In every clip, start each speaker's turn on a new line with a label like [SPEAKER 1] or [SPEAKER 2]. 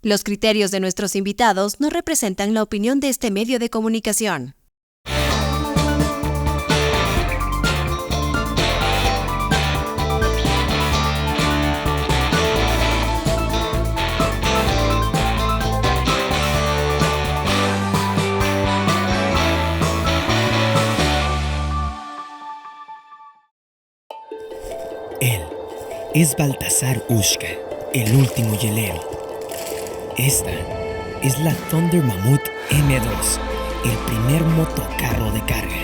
[SPEAKER 1] Los criterios de nuestros invitados no representan la opinión de este medio de comunicación.
[SPEAKER 2] Él es Baltasar Ushka, el último hielero. Esta es la Thunder Mammoth M2, el primer motocarro de carga.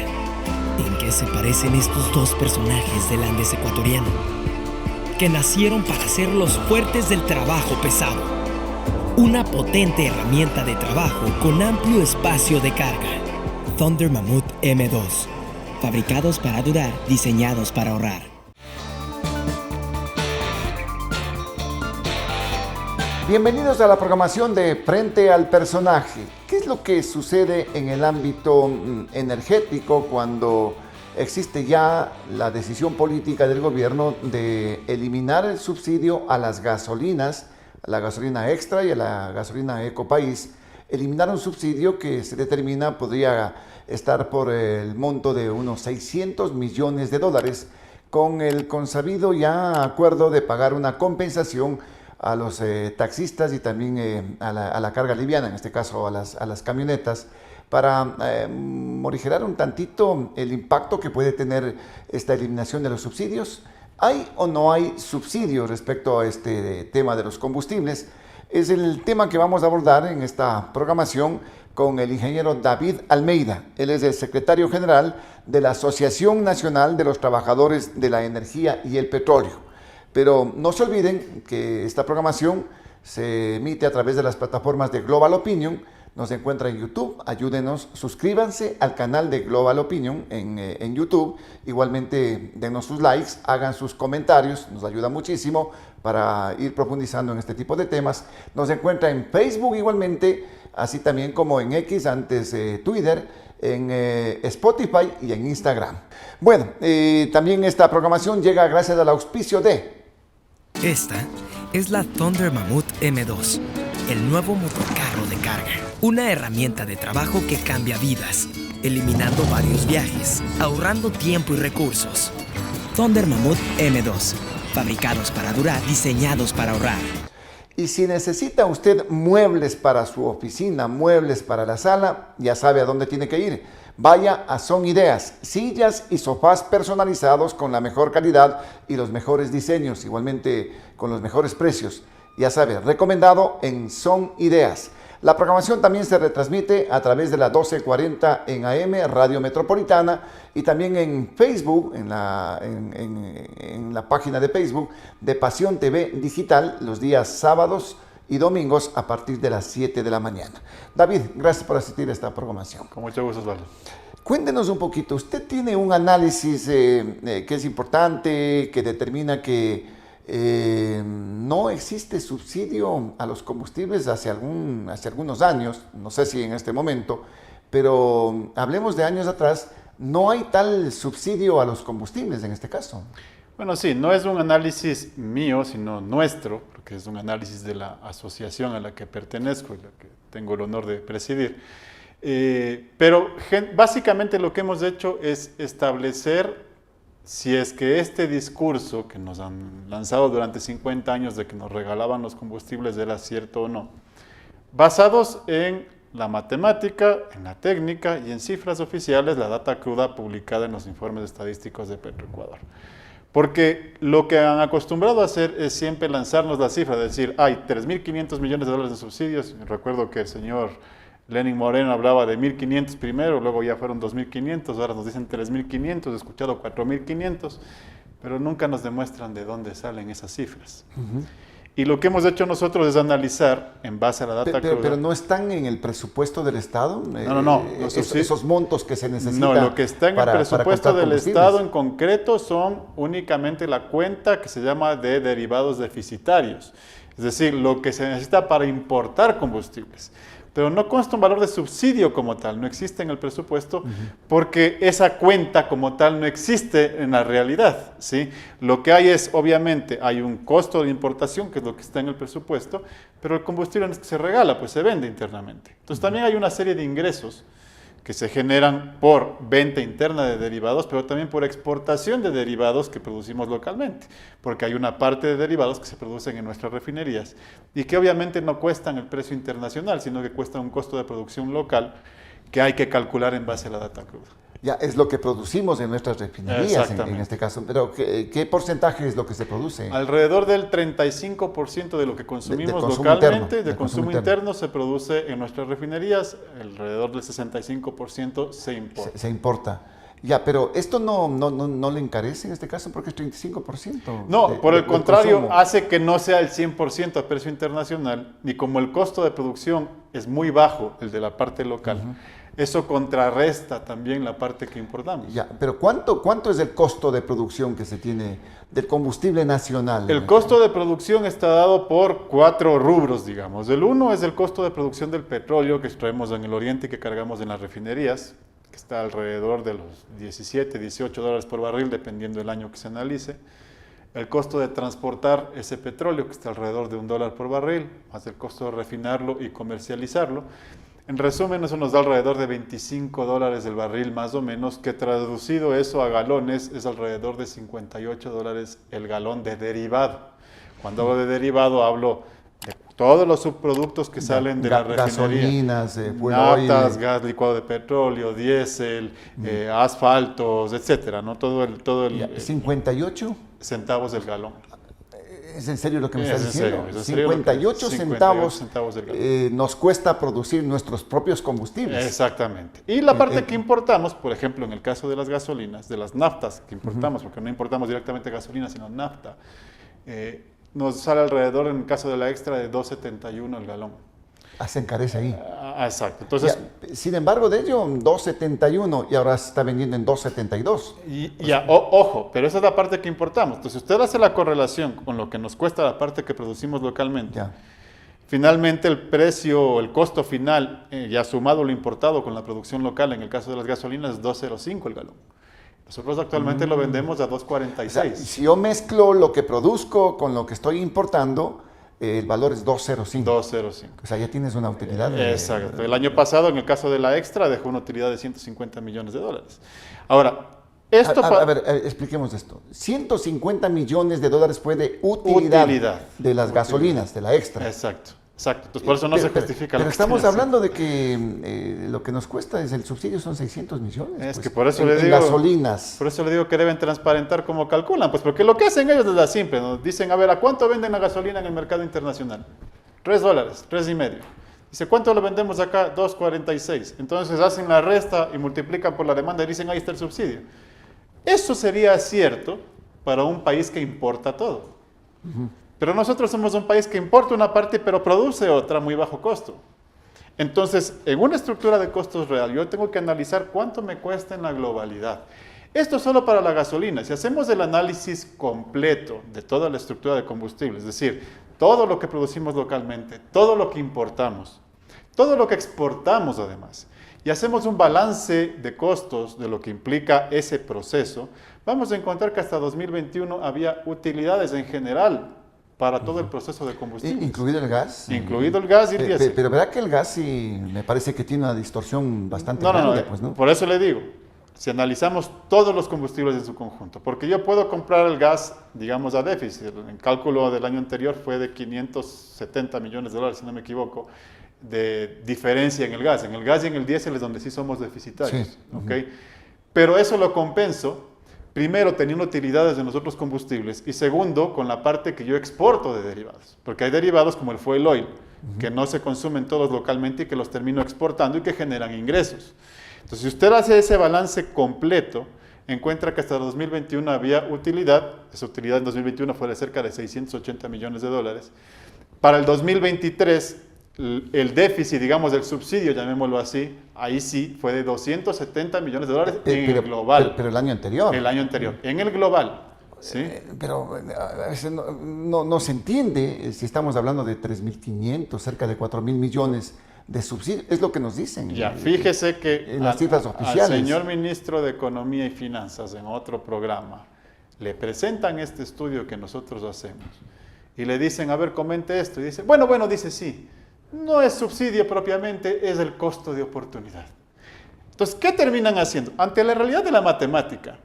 [SPEAKER 2] ¿En qué se parecen estos dos personajes del Andes ecuatoriano? Que nacieron para ser los fuertes del trabajo pesado. Una potente herramienta de trabajo con amplio espacio de carga. Thunder Mammoth M2. Fabricados para durar, diseñados para ahorrar.
[SPEAKER 3] Bienvenidos a la programación de Frente al Personaje. ¿Qué es lo que sucede en el ámbito energético cuando existe ya la decisión política del gobierno de eliminar el subsidio a las gasolinas, a la gasolina extra y a la gasolina Ecopaís? Eliminar un subsidio que se determina podría estar por el monto de unos 600 millones de dólares, con el consabido ya acuerdo de pagar una compensación a los taxistas y también a la carga liviana, en este caso a las camionetas, para morigerar un tantito el impacto que puede tener esta eliminación de los subsidios. ¿Hay o no hay subsidios respecto a este tema de los combustibles? Es el tema que vamos a abordar en esta programación con el ingeniero David Almeida. Él es el secretario general de la Asociación Nacional de los Trabajadores de la Energía y el Petróleo. Pero no se olviden que esta programación se emite a través de las plataformas de Global Opinion. Nos encuentra en YouTube. Ayúdenos, suscríbanse al canal de Global Opinion en YouTube. Igualmente, denos sus likes, hagan sus comentarios. Nos ayuda muchísimo para ir profundizando en este tipo de temas. Nos encuentra en Facebook igualmente, así también como en X, antes Twitter, en Spotify y en Instagram. Bueno, también esta programación llega gracias al auspicio de...
[SPEAKER 2] Esta es la Thunder Mammoth M2, el nuevo motocarro de carga. Una herramienta de trabajo que cambia vidas, eliminando varios viajes, ahorrando tiempo y recursos. Thunder Mammoth M2, fabricados para durar, diseñados para ahorrar.
[SPEAKER 3] Y si necesita usted muebles para su oficina, muebles para la sala, ya sabe a dónde tiene que ir. Vaya a Son Ideas, sillas y sofás personalizados con la mejor calidad y los mejores diseños, igualmente con los mejores precios. Ya sabe, recomendado en Son Ideas. La programación también se retransmite a través de la 1240 en AM, Radio Metropolitana, y también en Facebook, en la página de Facebook de Pasión TV Digital, los días sábados y domingos a partir de las 7 de la mañana. David, gracias por asistir a esta programación.
[SPEAKER 4] Con mucho gusto, Osvaldo.
[SPEAKER 3] Cuéntenos un poquito, usted tiene un análisis que es importante, que determina que no existe subsidio a los combustibles hace algunos años, no sé si en este momento, pero hablemos de años atrás, no hay tal subsidio a los combustibles en este caso.
[SPEAKER 4] Bueno, sí, no es un análisis mío, sino nuestro, porque es un análisis de la asociación a la que pertenezco y la que tengo el honor de presidir. Pero básicamente lo que hemos hecho es establecer si es que este discurso que nos han lanzado durante 50 años de que nos regalaban los combustibles era cierto o no, basados en la matemática, en la técnica y en cifras oficiales, la data cruda publicada en los informes estadísticos de Petroecuador. Porque lo que han acostumbrado a hacer es siempre lanzarnos la cifra, de decir, hay 3.500 millones de dólares de subsidios. Recuerdo que el señor Lenin Moreno hablaba de 1.500 primero, luego ya fueron 2.500, ahora nos dicen 3.500, he escuchado 4.500, pero nunca nos demuestran de dónde salen esas cifras. Y lo que hemos hecho nosotros es analizar en base a la data cruda.
[SPEAKER 3] Pero no están en el presupuesto del Estado.
[SPEAKER 4] No.
[SPEAKER 3] Esos montos que se necesitan.
[SPEAKER 4] No, lo que está en el presupuesto del Estado en concreto son únicamente la cuenta que se llama de derivados deficitarios. Es decir, lo que se necesita para importar combustibles. pero no consta un valor de subsidio como tal, no existe en el presupuesto, porque esa cuenta como tal no existe en la realidad, ¿sí? Lo que hay es, obviamente, hay un costo de importación, que es lo que está en el presupuesto, pero el combustible no es que se regala, pues se vende internamente. Entonces también hay una serie de ingresos que se generan por venta interna de derivados, pero también por exportación de derivados que producimos localmente, porque hay una parte de derivados que se producen en nuestras refinerías y que obviamente no cuestan el precio internacional, sino que cuestan un costo de producción local que hay que calcular en base a la data cruda.
[SPEAKER 3] Ya, es lo que producimos en nuestras refinerías en este caso. Pero ¿qué porcentaje es lo que se produce?
[SPEAKER 4] Alrededor del 35% de lo que consumimos
[SPEAKER 3] de consumo
[SPEAKER 4] localmente,
[SPEAKER 3] interno,
[SPEAKER 4] de consumo interno, se produce en nuestras refinerías, alrededor del 65% se importa.
[SPEAKER 3] Se importa. Ya, pero esto no le encarece en este caso porque es 35%.
[SPEAKER 4] No, por el contrario,
[SPEAKER 3] consumo.
[SPEAKER 4] hace que no sea el 100% a precio internacional, y como el costo de producción es muy bajo, el de la parte local, eso contrarresta también la parte que importamos.
[SPEAKER 3] Ya, pero ¿cuánto es el costo de producción que se tiene del combustible nacional?
[SPEAKER 4] El costo de producción está dado por 4 rubros, digamos. El uno es el costo de producción del petróleo que extraemos en el oriente y que cargamos en las refinerías, que está alrededor de los 17, 18 dólares por barril, dependiendo del año que se analice. El costo de transportar ese petróleo, que está alrededor de $1 por barril, más el costo de refinarlo y comercializarlo. En resumen, eso nos da alrededor de 25 dólares el barril más o menos, que traducido eso a galones es alrededor de 58 dólares el galón de derivado. Cuando hablo de derivado hablo de todos los subproductos que salen de la refinería.
[SPEAKER 3] Gasolinas,
[SPEAKER 4] naftas, gas licuado de petróleo, diésel, asfaltos, etcétera, ¿no? Todo el
[SPEAKER 3] 58
[SPEAKER 4] centavos del galón.
[SPEAKER 3] ¿Es en serio lo que me estás diciendo?
[SPEAKER 4] Serio, es en serio
[SPEAKER 3] 58 centavos,
[SPEAKER 4] del galón.
[SPEAKER 3] Nos cuesta producir nuestros propios combustibles.
[SPEAKER 4] Exactamente. Y la parte que importamos, por ejemplo, en el caso de las gasolinas, de las naftas que importamos, porque no importamos directamente gasolina, sino nafta, nos sale alrededor, en el caso de la extra, de 2.71 el galón.
[SPEAKER 3] Se encarece ahí.
[SPEAKER 4] Exacto. Entonces,
[SPEAKER 3] sin embargo, de ello, 2.71 y ahora se está vendiendo en 2.72.
[SPEAKER 4] Ojo, pero esa es la parte que importamos. Entonces, si usted hace la correlación con lo que nos cuesta la parte que producimos localmente, finalmente el precio, el costo final, ya sumado lo importado con la producción local, en el caso de las gasolinas, es 2.05 el galón. Nosotros actualmente lo vendemos a 2.46.
[SPEAKER 3] O sea, si yo mezclo lo que produzco con lo que estoy importando, el valor es 2.05.
[SPEAKER 4] 2.05.
[SPEAKER 3] O sea, ya tienes una utilidad.
[SPEAKER 4] Exacto. El año pasado, en el caso de la extra, dejó una utilidad de 150 millones de dólares. Ahora, esto...
[SPEAKER 3] A ver, expliquemos esto. 150 millones de dólares fue de utilidad de las gasolinas, de la extra.
[SPEAKER 4] Exacto. Entonces, por eso no se justifica.
[SPEAKER 3] Pero estamos hablando de que lo que nos cuesta es el subsidio son 600 millones.
[SPEAKER 4] Es
[SPEAKER 3] pues,
[SPEAKER 4] que por eso
[SPEAKER 3] en,
[SPEAKER 4] le digo...
[SPEAKER 3] En gasolinas.
[SPEAKER 4] Por eso le digo que deben transparentar cómo calculan. Pues porque lo que hacen ellos es la simple. Nos dicen, a ver, ¿a cuánto venden la gasolina en el mercado internacional? $3, $3.50. Dice, ¿cuánto lo vendemos acá? 2.46. Entonces hacen la resta y multiplican por la demanda y dicen, ahí está el subsidio. Eso sería cierto para un país que importa todo. Pero nosotros somos un país que importa una parte, pero produce otra a muy bajo costo. Entonces, en una estructura de costos real, yo tengo que analizar cuánto me cuesta en la globalidad. Esto solo para la gasolina. Si hacemos el análisis completo de toda la estructura de combustible, es decir, todo lo que producimos localmente, todo lo que importamos, todo lo que exportamos además, y hacemos un balance de costos de lo que implica ese proceso, vamos a encontrar que hasta 2021 había utilidades en general para todo el proceso de combustible.
[SPEAKER 3] ¿Incluido el gas?
[SPEAKER 4] Incluido el gas y el diésel.
[SPEAKER 3] Pero ¿verdad que el gas sí me parece que tiene una distorsión bastante grande? Pues, ¿no?
[SPEAKER 4] Por eso le digo, si analizamos todos los combustibles en su conjunto, porque yo puedo comprar el gas, digamos, a déficit. El cálculo del año anterior fue de 570 millones de dólares, si no me equivoco, de diferencia en el gas. En el gas y en el diésel es donde sí somos deficitarios.
[SPEAKER 3] Sí.
[SPEAKER 4] ¿Okay? Pero eso lo compenso, primero, teniendo utilidades de los otros combustibles, y segundo, con la parte que yo exporto de derivados. Porque hay derivados como el fuel oil, que no se consumen todos localmente y que los termino exportando y que generan ingresos. Entonces, si usted hace ese balance completo, encuentra que hasta 2021 había utilidad. Esa utilidad en 2021 fue de cerca de 680 millones de dólares. Para el 2023, el déficit, digamos, del subsidio, llamémoslo así, ahí sí fue de 270 millones de dólares en el global.
[SPEAKER 3] Pero el año anterior.
[SPEAKER 4] El año anterior, en el global. ¿Sí?
[SPEAKER 3] Pero a veces no se entiende si estamos hablando de 3.500, cerca de 4.000 millones de subsidio, es lo que nos dicen.
[SPEAKER 4] Ya, fíjese que
[SPEAKER 3] en las cifras oficiales.
[SPEAKER 4] Al señor ministro de Economía y Finanzas en otro programa le presentan este estudio que nosotros hacemos y le dicen, a ver, comente esto, y dice, bueno, dice sí, no es subsidio propiamente, es el costo de oportunidad. Entonces, ¿qué terminan haciendo? Ante la realidad de la matemática,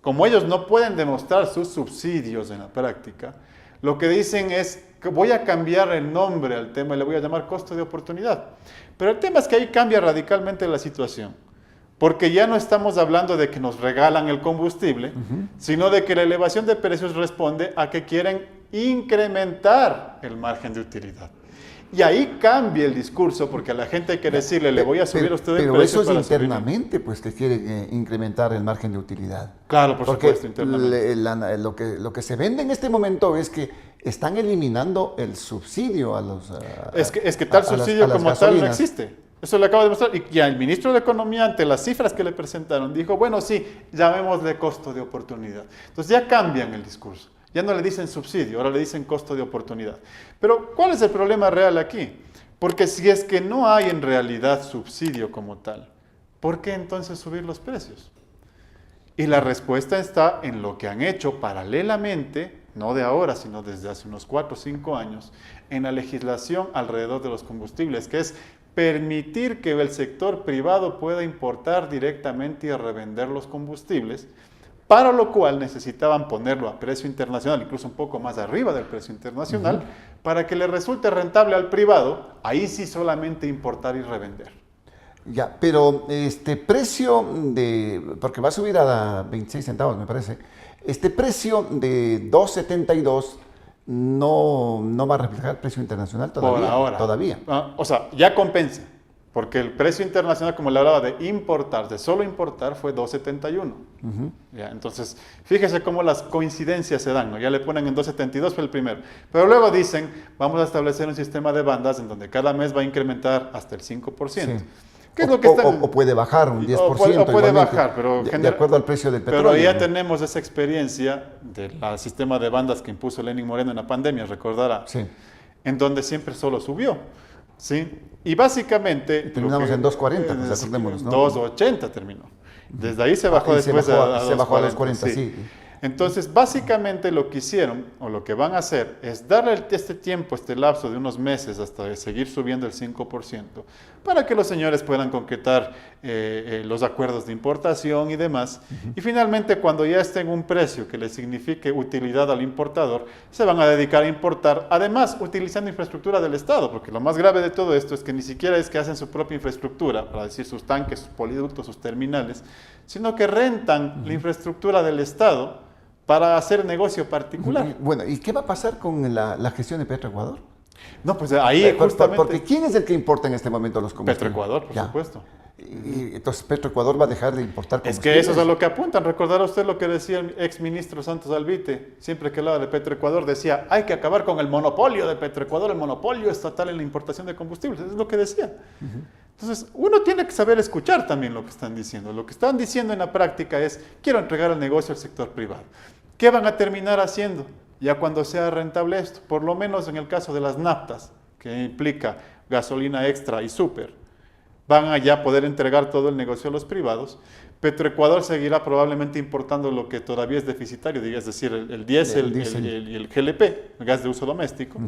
[SPEAKER 4] como ellos no pueden demostrar sus subsidios en la práctica, lo que dicen es que voy a cambiar el nombre al tema y le voy a llamar costo de oportunidad. Pero el tema es que ahí cambia radicalmente la situación, porque ya no estamos hablando de que nos regalan el combustible, sino de que la elevación de precios responde a que quieren incrementar el margen de utilidad. Y ahí cambia el discurso, porque a la gente hay que decirle, le voy a subir a usted el precio.
[SPEAKER 3] Pero eso es
[SPEAKER 4] para
[SPEAKER 3] internamente, pues, que quiere incrementar el margen de utilidad.
[SPEAKER 4] Claro, por
[SPEAKER 3] porque
[SPEAKER 4] supuesto, internamente.
[SPEAKER 3] Lo que se vende en este momento es que están eliminando el subsidio a los...
[SPEAKER 4] Es que tal subsidio como tal no existe. Eso le acabo de mostrar. Y ya el ministro de Economía, ante las cifras que le presentaron, dijo, bueno, sí, llamémosle costo de oportunidad. Entonces ya cambian el discurso. Ya no le dicen subsidio, ahora le dicen costo de oportunidad. Pero, ¿cuál es el problema real aquí? Porque si es que no hay en realidad subsidio como tal, ¿por qué entonces subir los precios? Y la respuesta está en lo que han hecho paralelamente, no de ahora, sino desde hace unos 4 o 5 años, en la legislación alrededor de los combustibles, que es permitir que el sector privado pueda importar directamente y revender los combustibles, para lo cual necesitaban ponerlo a precio internacional, incluso un poco más arriba del precio internacional, para que le resulte rentable al privado, ahí sí solamente importar y revender.
[SPEAKER 3] Ya, pero este precio porque va a subir a 26 centavos, me parece, este precio de 2.72 no va a reflejar el precio internacional todavía.
[SPEAKER 4] Por ahora.
[SPEAKER 3] Todavía.
[SPEAKER 4] O sea, ya compensa. Porque el precio internacional, como le hablaba de importar, de solo importar, fue 2.71. Ya, entonces, fíjese cómo las coincidencias se dan, ¿no? Ya le ponen en 2.72, fue el primero. Pero luego dicen, vamos a establecer un sistema de bandas en donde cada mes va a incrementar hasta el 5%. Sí. ¿Qué es lo que
[SPEAKER 3] o puede bajar un 10%.
[SPEAKER 4] O puede bajar, pero
[SPEAKER 3] de acuerdo al precio del petróleo.
[SPEAKER 4] Pero ya tenemos esa experiencia del sistema de bandas que impuso Lenín Moreno en la pandemia, recordará, en donde siempre solo subió. ¿Sí? Y básicamente...
[SPEAKER 3] Terminamos en 2.40, pues acordémonos, ¿no?
[SPEAKER 4] 2.80 terminó. Desde ahí se bajó después
[SPEAKER 3] se bajó a 2.40, sí.
[SPEAKER 4] Entonces, básicamente lo que hicieron, o lo que van a hacer, es darle este tiempo, este lapso de unos meses hasta seguir subiendo el 5%, para que los señores puedan concretar los acuerdos de importación y demás. Y finalmente, cuando ya estén un precio que le signifique utilidad al importador, se van a dedicar a importar, además utilizando infraestructura del Estado, porque lo más grave de todo esto es que ni siquiera es que hacen su propia infraestructura, para decir sus tanques, sus poliductos, sus terminales, sino que rentan la infraestructura del Estado para hacer negocio particular.
[SPEAKER 3] Bueno, ¿y qué va a pasar con la gestión de Petroecuador?
[SPEAKER 4] No, pues ahí justamente...
[SPEAKER 3] Porque ¿quién es el que importa en este momento los combustibles?
[SPEAKER 4] Petroecuador, por supuesto.
[SPEAKER 3] Y entonces Petroecuador va a dejar de importar combustibles.
[SPEAKER 4] Es que eso es a lo que apuntan. Recordará usted lo que decía el exministro Santos Albite, siempre que hablaba de Petroecuador, decía, hay que acabar con el monopolio de Petroecuador, el monopolio estatal en la importación de combustibles. Eso es lo que decía. Entonces, uno tiene que saber escuchar también lo que están diciendo. Lo que están diciendo en la práctica es, quiero entregar el negocio al sector privado. ¿Qué van a terminar haciendo ya cuando sea rentable esto? Por lo menos en el caso de las naftas, que implica gasolina extra y súper, van a ya poder entregar todo el negocio a los privados. Petroecuador seguirá probablemente importando lo que todavía es deficitario, es decir, el diésel y el GLP, el gas de uso doméstico,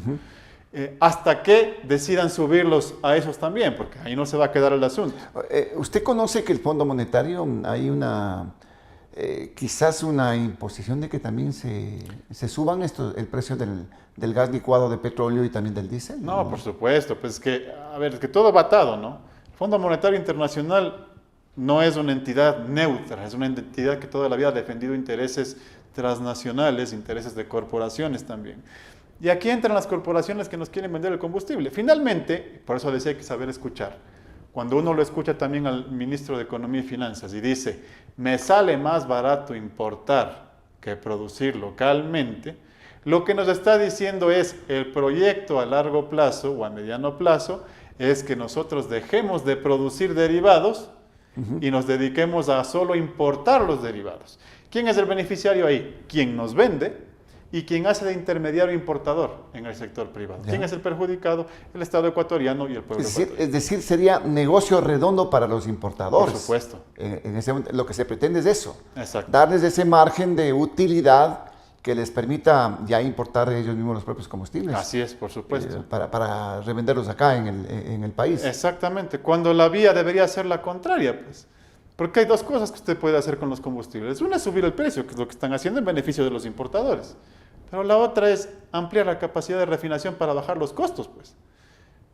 [SPEAKER 4] hasta que decidan subirlos a esos también, porque ahí no se va a quedar el asunto.
[SPEAKER 3] ¿Usted conoce que el Fondo Monetario hay quizás una imposición de que también se suban el precio del gas licuado de petróleo y también del diésel?
[SPEAKER 4] No, por supuesto, pues es que todo va atado, ¿no? El Fondo Monetario Internacional no es una entidad neutra, es una entidad que toda la vida ha defendido intereses transnacionales, intereses de corporaciones también. Y aquí entran las corporaciones que nos quieren vender el combustible. Finalmente, por eso decía, hay que saber escuchar. Cuando uno lo escucha también al ministro de Economía y Finanzas y dice, me sale más barato importar que producir localmente, lo que nos está diciendo es, el proyecto a largo plazo o a mediano plazo es que nosotros dejemos de producir derivados y nos dediquemos a solo importar los derivados. ¿Quién es el beneficiario ahí? Quien nos vende y quien hace de intermediario importador en el sector privado.
[SPEAKER 3] Ya.
[SPEAKER 4] ¿Quién es el perjudicado? El Estado ecuatoriano y el pueblo ecuatoriano.
[SPEAKER 3] Es decir, sería negocio redondo para los importadores.
[SPEAKER 4] Por supuesto.
[SPEAKER 3] En ese momento, lo que se pretende es eso.
[SPEAKER 4] Exacto.
[SPEAKER 3] Darles ese margen de utilidad que les permita ya importar ellos mismos los propios combustibles.
[SPEAKER 4] Así es, por supuesto.
[SPEAKER 3] Para revenderlos acá en el país.
[SPEAKER 4] Exactamente, cuando la vía debería ser la contraria, pues. Porque hay dos cosas que usted puede hacer con los combustibles. Una es subir el precio, que es lo que están haciendo en beneficio de los importadores. Pero la otra es ampliar la capacidad de refinación para bajar los costos, pues.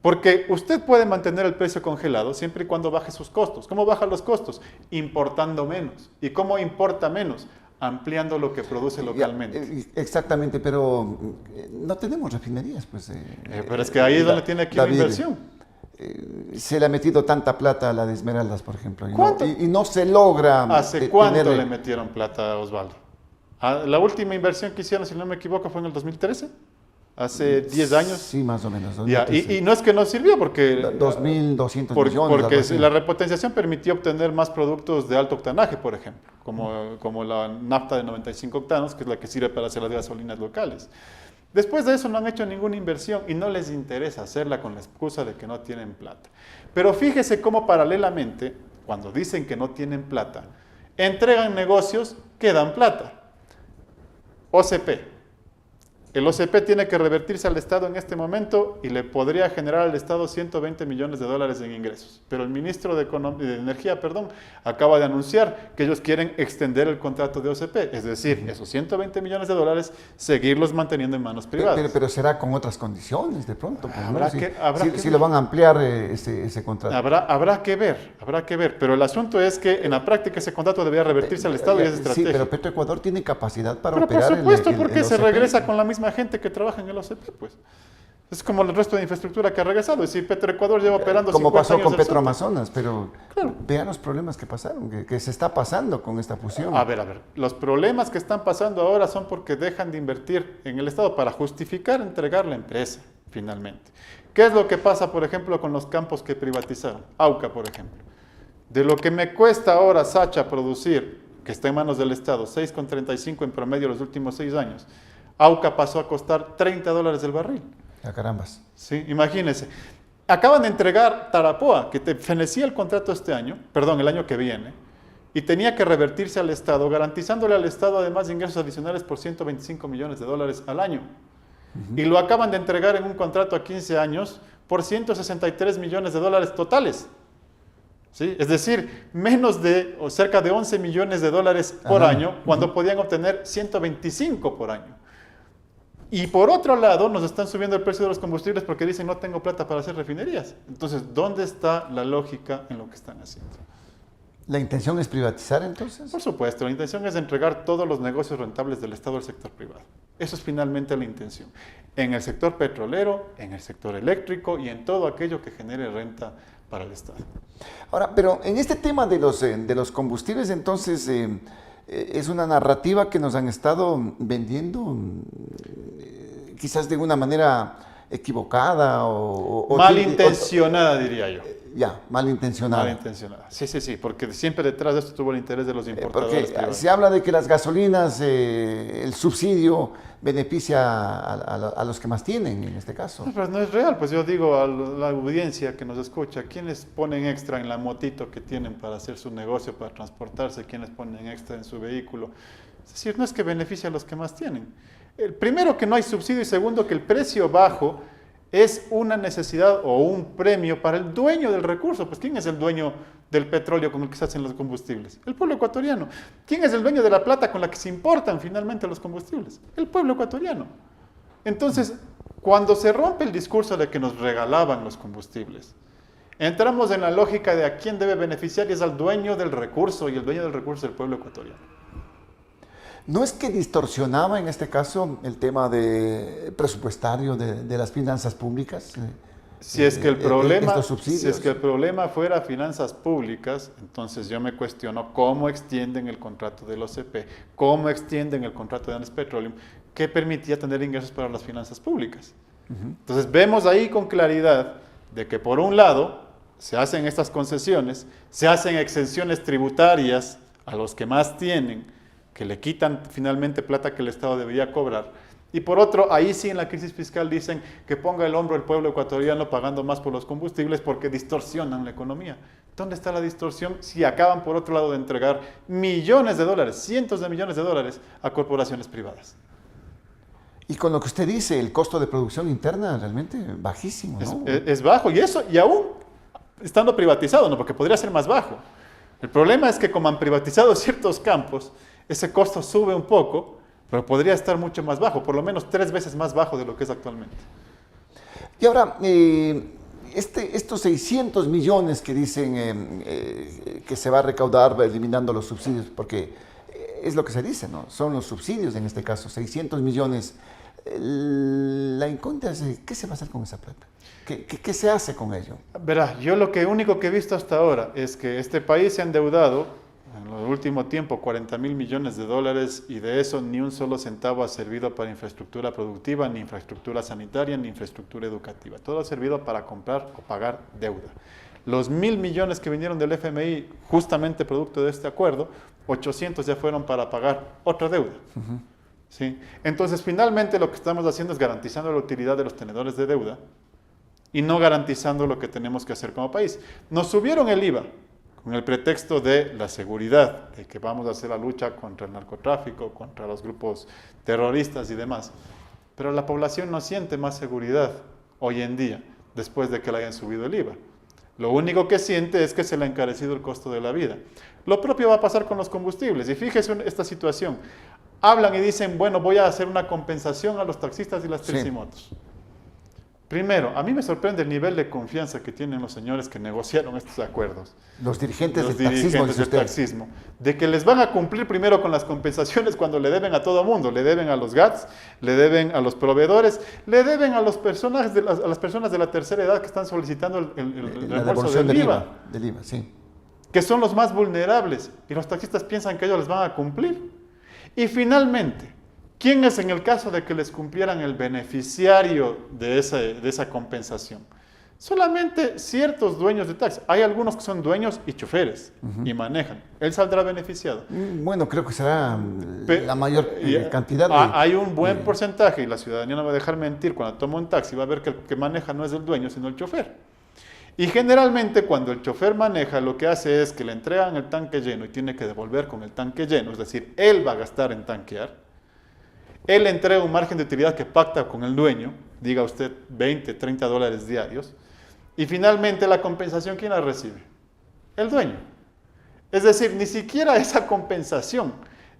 [SPEAKER 4] Porque usted puede mantener el precio congelado siempre y cuando baje sus costos. ¿Cómo baja los costos? Importando menos. ¿Y cómo importa menos? Ampliando lo que produce localmente.
[SPEAKER 3] Exactamente, pero no tenemos refinerías, pues.
[SPEAKER 4] Pero es que ahí es donde tiene que ir la
[SPEAKER 3] David,
[SPEAKER 4] inversión.
[SPEAKER 3] Se le ha metido tanta plata a la de Esmeraldas, por ejemplo,
[SPEAKER 4] ¿Cuánto?
[SPEAKER 3] y no se logra.
[SPEAKER 4] ¿Hace cuánto
[SPEAKER 3] tenerle-
[SPEAKER 4] le metieron plata a Osvaldo? La última inversión que hicieron, si no me equivoco, fue en el 2013. Hace 10 años.
[SPEAKER 3] Sí, más o menos.
[SPEAKER 4] Ya,
[SPEAKER 3] 2013.
[SPEAKER 4] y no es que no sirvió porque...
[SPEAKER 3] 2.200
[SPEAKER 4] Por-
[SPEAKER 3] millones. algo
[SPEAKER 4] porque
[SPEAKER 3] así.
[SPEAKER 4] la repotenciación permitió obtener más productos de alto octanaje, por ejemplo, como la nafta de 95 octanos, que es la que sirve para hacer las gasolinas locales. Después de eso no han hecho ninguna inversión y no les interesa hacerla con la excusa de que no tienen plata. Pero fíjese cómo paralelamente, cuando dicen que no tienen plata, entregan negocios que dan plata. OCP. El OCP tiene que revertirse al Estado en este momento y le podría generar al Estado 120 millones de dólares en ingresos. Pero el ministro de Energía, acaba de anunciar que ellos quieren extender el contrato de OCP. Es decir, esos 120 millones de dólares, seguirlos manteniendo en manos privadas.
[SPEAKER 3] Pero será con otras condiciones de pronto. Pues,
[SPEAKER 4] Habrá
[SPEAKER 3] ¿no?
[SPEAKER 4] que- habrá que
[SPEAKER 3] si
[SPEAKER 4] ver.
[SPEAKER 3] lo van a ampliar ese contrato.
[SPEAKER 4] Habrá que ver. Pero el asunto es que en la práctica ese contrato debería revertirse al Estado y es
[SPEAKER 3] Sí,
[SPEAKER 4] estratégico.
[SPEAKER 3] pero Petroecuador tiene capacidad para
[SPEAKER 4] Pero por
[SPEAKER 3] operar
[SPEAKER 4] supuesto, porque
[SPEAKER 3] el
[SPEAKER 4] se
[SPEAKER 3] OCP.
[SPEAKER 4] regresa con la misma gente que trabaja en el OCP, pues. Es como el resto de infraestructura que ha regresado. Es decir, Petroecuador lleva operando
[SPEAKER 3] Como
[SPEAKER 4] 50
[SPEAKER 3] pasó
[SPEAKER 4] años
[SPEAKER 3] con
[SPEAKER 4] el sur.
[SPEAKER 3] Petroamazonas, pero
[SPEAKER 4] Claro.
[SPEAKER 3] vean los problemas que pasaron, que se está pasando con esta fusión.
[SPEAKER 4] A ver. Los problemas que están pasando ahora son porque dejan de invertir en el Estado para justificar entregar la empresa, finalmente. ¿Qué es lo que pasa, por ejemplo, con los campos que privatizaron? Auca, por ejemplo. De lo que me cuesta ahora Sacha producir, que está en manos del Estado, 6,35 en promedio los últimos 6 años, Auca pasó a costar $30 el barril.
[SPEAKER 3] A carambas.
[SPEAKER 4] Sí, imagínense. Acaban de entregar Tarapoa, que te fenecía el contrato el año que viene, y tenía que revertirse al Estado, garantizándole al Estado además ingresos adicionales por 125 millones de dólares al año. Y lo acaban de entregar en un contrato a 15 años por 163 millones de dólares totales. ¿Sí? Es decir, cerca de 11 millones de dólares por
[SPEAKER 3] Ajá.
[SPEAKER 4] año, cuando podían obtener 125 por año. Y por otro lado, nos están subiendo el precio de los combustibles porque dicen no tengo plata para hacer refinerías. Entonces, ¿dónde está la lógica en lo que están haciendo?
[SPEAKER 3] ¿La intención es privatizar entonces?
[SPEAKER 4] Por supuesto, la intención es entregar todos los negocios rentables del Estado al sector privado. Eso es finalmente la intención. En el sector petrolero, en el sector eléctrico y en todo aquello que genere renta para el Estado.
[SPEAKER 3] Ahora, pero en este tema de los combustibles, entonces, es una narrativa que nos han estado vendiendo quizás de una manera equivocada o
[SPEAKER 4] Malintencionada, diría yo.
[SPEAKER 3] Ya, malintencionada.
[SPEAKER 4] Malintencionada. Sí, porque siempre detrás de esto tuvo el interés de los importadores
[SPEAKER 3] Porque
[SPEAKER 4] privados.
[SPEAKER 3] se habla de que las gasolinas, el subsidio beneficia a los que más tienen en este caso.
[SPEAKER 4] No, pero no es real, pues yo digo a la audiencia que nos escucha, ¿quiénes ponen extra en la motito que tienen para hacer su negocio, para transportarse? ¿Quiénes ponen extra en su vehículo? Es decir, no es que beneficie a los que más tienen. Primero, que no hay subsidio, y segundo, que el precio bajo es una necesidad o un premio para el dueño del recurso. Pues ¿quién es el dueño del petróleo con el que se hacen los combustibles? El pueblo ecuatoriano. ¿Quién es el dueño de la plata con la que se importan finalmente los combustibles? El pueblo ecuatoriano. Entonces, cuando se rompe el discurso de que nos regalaban los combustibles, entramos en la lógica de a quién debe beneficiar y es al dueño del recurso, y el dueño del recurso es el pueblo ecuatoriano.
[SPEAKER 3] ¿No es que distorsionaba en este caso el tema presupuestario de las finanzas públicas?
[SPEAKER 4] Si es que el problema,
[SPEAKER 3] estos subsidios.
[SPEAKER 4] si es que el problema fuera finanzas públicas, entonces yo me cuestiono cómo extienden el contrato del OCP, cómo extienden el contrato de Andes Petroleum, que permitía tener ingresos para las finanzas públicas. Entonces vemos ahí con claridad de que por un lado se hacen estas concesiones, se hacen exenciones tributarias a los que más tienen, que le quitan finalmente plata que el Estado debería cobrar, Y por otro, ahí sí en la crisis fiscal dicen que ponga el hombro el pueblo ecuatoriano pagando más por los combustibles porque distorsionan la economía. ¿Dónde está la distorsión si acaban por otro lado de entregar millones de dólares, cientos de millones de dólares a corporaciones privadas?
[SPEAKER 3] Y con lo que usted dice, el costo de producción interna realmente bajísimo, ¿no?
[SPEAKER 4] Es bajo, y aún estando privatizado, ¿no? Porque podría ser más bajo. El problema es que como han privatizado ciertos campos, ese costo sube un poco, pero podría estar mucho más bajo, por lo menos 3 veces más bajo de lo que es actualmente.
[SPEAKER 3] Y ahora, estos 600 millones que dicen que se va a recaudar eliminando los subsidios, porque es lo que se dice, ¿no? Son los subsidios en este caso, 600 millones. La incógnita es, ¿qué se va a hacer con esa plata? ¿Qué se hace con ello?
[SPEAKER 4] Verá, yo lo único que he visto hasta ahora es que este país se ha endeudado en el último tiempo 40.000 millones de dólares y de eso ni un solo centavo ha servido para infraestructura productiva, ni infraestructura sanitaria, ni infraestructura educativa. Todo ha servido para comprar o pagar deuda. Los 1.000 millones que vinieron del FMI, justamente producto de este acuerdo, 800 ya fueron para pagar otra deuda. ¿Sí? Entonces, finalmente lo que estamos haciendo es garantizando la utilidad de los tenedores de deuda y no garantizando lo que tenemos que hacer como país. Nos subieron el IVA con el pretexto de la seguridad, de que vamos a hacer la lucha contra el narcotráfico, contra los grupos terroristas y demás. Pero la población no siente más seguridad hoy en día, después de que le hayan subido el IVA. Lo único que siente es que se le ha encarecido el costo de la vida. Lo propio va a pasar con los combustibles. Y fíjese esta situación. Hablan y dicen, bueno, voy a hacer una compensación a los taxistas y las taximotos. Sí. Primero, a mí me sorprende el nivel de confianza que tienen los señores que negociaron estos acuerdos.
[SPEAKER 3] Los dirigentes del taxismo.
[SPEAKER 4] De que les van a cumplir primero con las compensaciones cuando le deben a todo mundo. Le deben a los GATS, le deben a los proveedores, le deben a, a las personas de la tercera edad que están solicitando el reembolso del IVA.
[SPEAKER 3] Del IVA, sí.
[SPEAKER 4] Que son los más vulnerables. Y los taxistas piensan que ellos les van a cumplir. Y finalmente, ¿quién es en el caso de que les cumplieran el beneficiario de esa compensación? Solamente ciertos dueños de taxi. Hay algunos que son dueños y choferes y manejan. Él saldrá beneficiado.
[SPEAKER 3] Bueno, creo que será la mayor cantidad de...
[SPEAKER 4] Hay un buen porcentaje y la ciudadanía no va a dejar mentir. Cuando toma un taxi va a ver que el que maneja no es el dueño, sino el chofer. Y generalmente cuando el chofer maneja, lo que hace es que le entregan el tanque lleno y tiene que devolver con el tanque lleno. Es decir, él va a gastar en tanquear. Él entrega un margen de utilidad que pacta con el dueño, diga usted 20, 30 dólares diarios. Y finalmente la compensación, ¿quién la recibe? El dueño. Es decir, ni siquiera esa compensación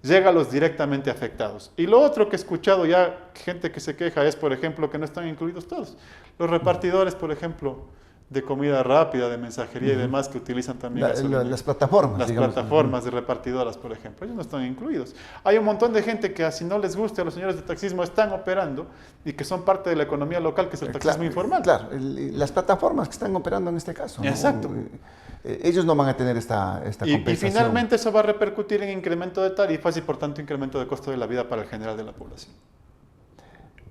[SPEAKER 4] llega a los directamente afectados. Y lo otro que he escuchado ya, gente que se queja es, por ejemplo, que no están incluidos todos. Los repartidores, por ejemplo, de comida rápida, de mensajería y demás que utilizan también
[SPEAKER 3] las plataformas.
[SPEAKER 4] Las plataformas de repartidoras, por ejemplo. Ellos no están incluidos. Hay un montón de gente que así no les guste a los señores de taxismo están operando y que son parte de la economía local, que es el taxismo informal.
[SPEAKER 3] Claro, las plataformas que están operando en este caso.
[SPEAKER 4] Exacto.
[SPEAKER 3] ¿No? Ellos no van a tener esta compensación.
[SPEAKER 4] Y finalmente eso va a repercutir en incremento de tarifas y por tanto incremento de costo de la vida para el general de la población.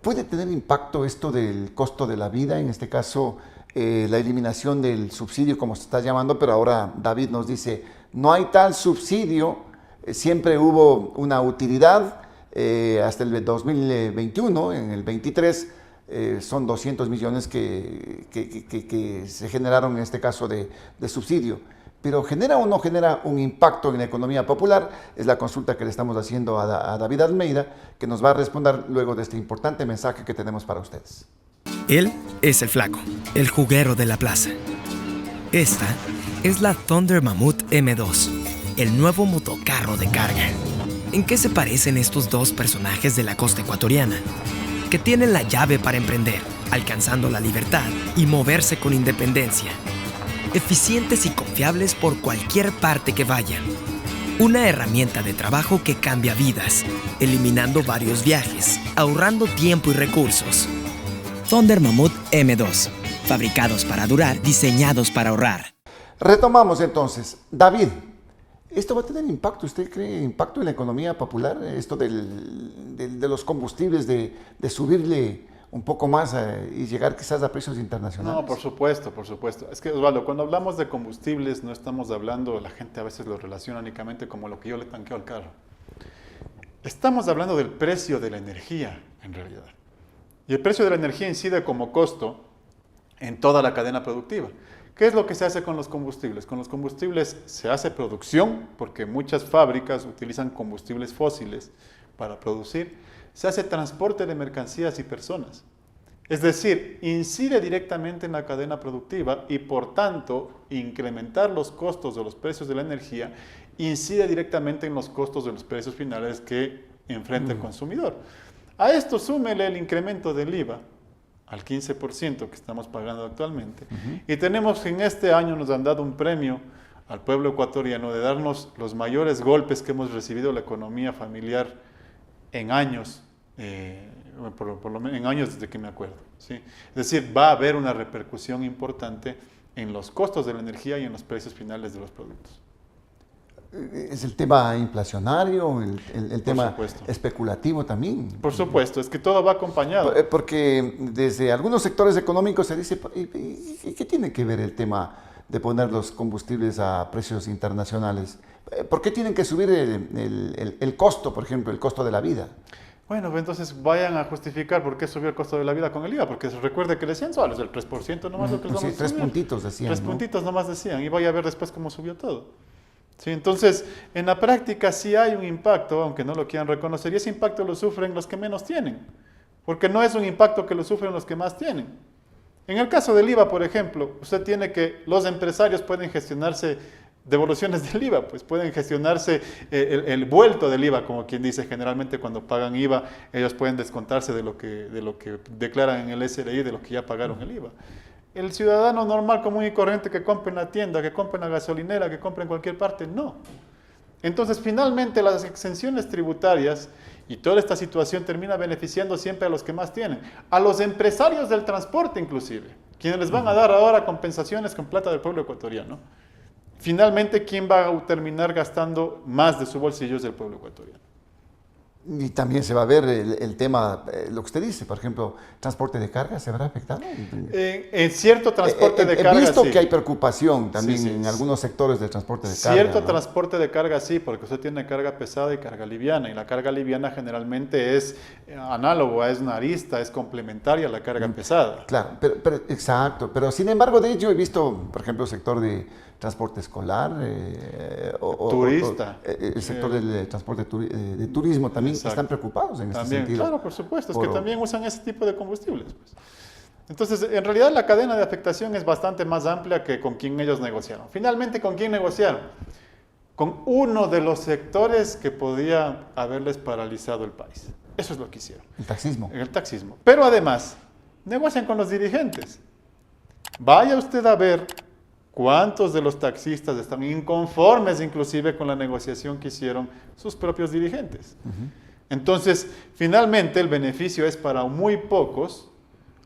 [SPEAKER 3] ¿Puede tener impacto esto del costo de la vida, en este caso la eliminación del subsidio, como se está llamando, pero ahora David nos dice, no hay tal subsidio, siempre hubo una utilidad, hasta el 2021, en el 23, son 200 millones que se generaron en este caso de subsidio. Pero ¿genera o no genera un impacto en la economía popular? Es la consulta que le estamos haciendo a David Almeida, que nos va a responder luego de este importante mensaje que tenemos para ustedes.
[SPEAKER 2] Él es el flaco, el juguero de la plaza. Esta es la Thunder Mammoth M2, el nuevo motocarro de carga. ¿En qué se parecen estos dos personajes de la costa ecuatoriana? Que tienen la llave para emprender, alcanzando la libertad y moverse con independencia. Eficientes y confiables por cualquier parte que vayan. Una herramienta de trabajo que cambia vidas, eliminando varios viajes, ahorrando tiempo y recursos. Thunder Mammoth M2, fabricados para durar, diseñados para ahorrar.
[SPEAKER 3] Retomamos entonces. David, ¿esto va a tener impacto? ¿Usted cree impacto en la economía popular? Esto de los combustibles, de subirle un poco más y llegar quizás a precios internacionales.
[SPEAKER 4] No, por supuesto, por supuesto. Es que, Osvaldo, cuando hablamos de combustibles no estamos hablando, la gente a veces lo relaciona únicamente como lo que yo le tanqueo al carro. Estamos hablando del precio de la energía, en realidad. Y el precio de la energía incide como costo en toda la cadena productiva. ¿Qué es lo que se hace con los combustibles? Con los combustibles se hace producción, porque muchas fábricas utilizan combustibles fósiles para producir. Se hace transporte de mercancías y personas. Es decir, incide directamente en la cadena productiva y por tanto incrementar los costos de los precios de la energía incide directamente en los costos de los precios finales que enfrenta el consumidor. A esto súmele el incremento del IVA al 15% que estamos pagando actualmente. Y tenemos que en este año nos han dado un premio al pueblo ecuatoriano de darnos los mayores golpes que hemos recibido la economía familiar en años, por lo menos en años desde que me acuerdo, ¿sí? Es decir, va a haber una repercusión importante en los costos de la energía y en los precios finales de los productos.
[SPEAKER 3] Es el tema inflacionario, el tema
[SPEAKER 4] supuesto.
[SPEAKER 3] especulativo también.
[SPEAKER 4] Por supuesto, es que todo va acompañado.
[SPEAKER 3] Porque desde algunos sectores económicos se dice, ¿y qué tiene que ver el tema de poner los combustibles a precios internacionales? ¿Por qué tienen que subir el costo, por ejemplo, el costo de la vida?
[SPEAKER 4] Bueno, pues entonces vayan a justificar por qué subió el costo de la vida con el IVA, porque recuerde que decían solo el 3% nomás lo que les vamos a subir.
[SPEAKER 3] 3 puntitos decían.
[SPEAKER 4] 3 puntitos nomás decían, y vaya a ver después cómo subió todo. Sí, entonces, en la práctica sí hay un impacto, aunque no lo quieran reconocer, y ese impacto lo sufren los que menos tienen, porque no es un impacto que lo sufren los que más tienen. En el caso del IVA, por ejemplo, usted tiene que los empresarios pueden gestionarse devoluciones del IVA, pues pueden gestionarse el vuelto del IVA, como quien dice, generalmente cuando pagan IVA, ellos pueden descontarse de lo que declaran en el SRI, de lo que ya pagaron el IVA. El ciudadano normal, común y corriente que compra en la tienda, que compra en la gasolinera, que compra en cualquier parte, no. Entonces, finalmente, las exenciones tributarias y toda esta situación termina beneficiando siempre a los que más tienen. A los empresarios del transporte, inclusive, quienes les van a dar ahora compensaciones con plata del pueblo ecuatoriano. Finalmente, ¿quién va a terminar gastando más de su bolsillo? Es el pueblo ecuatoriano.
[SPEAKER 3] Y también se va a ver el tema, lo que usted dice, por ejemplo, transporte de carga, ¿se verá afectado?
[SPEAKER 4] En cierto transporte de carga,
[SPEAKER 3] he visto
[SPEAKER 4] sí.
[SPEAKER 3] que hay preocupación también
[SPEAKER 4] Sí.
[SPEAKER 3] en algunos sectores del transporte de carga.
[SPEAKER 4] Cierto
[SPEAKER 3] ¿no?
[SPEAKER 4] transporte de carga sí, porque usted tiene carga pesada y carga liviana, y la carga liviana generalmente es análogo, es una arista, es complementaria a la carga pesada.
[SPEAKER 3] Claro, exacto, pero sin embargo, de hecho, he visto, por ejemplo, el sector de transporte escolar,
[SPEAKER 4] turista.
[SPEAKER 3] El sector del transporte de turismo también
[SPEAKER 4] Exacto.
[SPEAKER 3] están preocupados en este sentido.
[SPEAKER 4] Claro, por supuesto, es que también usan ese tipo de combustibles. Pues. Entonces, en realidad la cadena de afectación es bastante más amplia que con quien ellos negociaron. Finalmente, ¿con quién negociaron? Con uno de los sectores que podía haberles paralizado el país. Eso es lo que hicieron.
[SPEAKER 3] El taxismo.
[SPEAKER 4] El taxismo. Pero además, negocian con los dirigentes. Vaya usted a ver cuántos de los taxistas están inconformes inclusive con la negociación que hicieron sus propios dirigentes. Entonces, finalmente el beneficio es para muy pocos